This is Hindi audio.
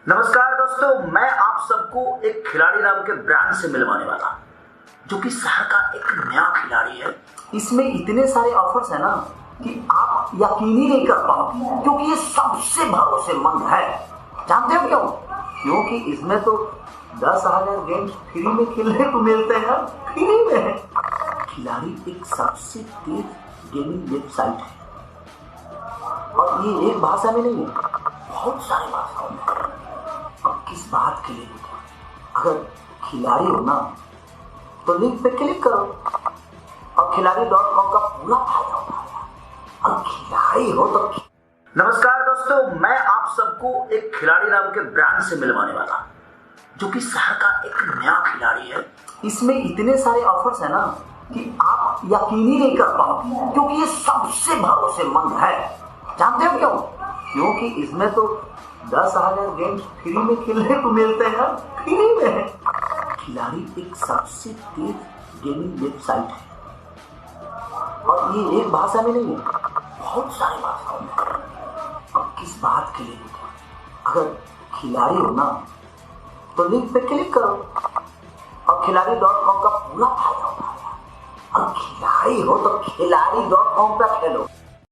नमस्कार दोस्तों, मैं आप सबको एक खिलाड़ी नाम के ब्रांड से मिलवाने वाला जो कि शहर का एक नया खिलाड़ी है। इसमें इतने सारे ऑफर्स है ना कि आप यकीन ही नहीं कर पाओगे, क्योंकि ये सबसे भरोसेमंद है। जानते हो क्यों? क्योंकि इसमें तो 10,000 गेम्स फ्री में खेलने को मिलते हैं। फ्री में खिलाड़ी एक सबसे तेज गेमिंग वेबसाइट है और ये एक भाषा में नहीं है, बहुत सारी भाषाओं में। अब किस बात के लिए? अगर खिलाड़ी हो ना तो लिंक पे क्लिक करो और खिलाड़ी.com का पूरा फायदा उठाओ। और खिलाड़ी हो तो नमस्कार दोस्तों, मैं आप सबको एक खिलाड़ी नाम के ब्रांड से मिलवाने वाला जो कि शहर का एक नया खिलाड़ी है। इसमें इतने सारे ऑफर्स है ना कि आप यकीन ही नहीं कर पाओगे, क्योंकि ये सबसे भरोसेमंद है। जानते हो क्यों? क्योंकि इसमें तो 10,000 गेम्स फ्री में खेलने को मिलते हैं। फ्री में खिलाड़ी एक सबसे तेज गेमिंग वेबसाइट है और ये एक भाषा में नहीं है, बहुत सारी भाषाओं में। अब किस बात के लिए? अगर खिलाड़ी हो ना तो लिंक पे क्लिक करो और खिलाड़ी.com का पूरा फायदा उठाओ। और खिलाड़ी हो तो खिलाड़ी.com पे खेलो।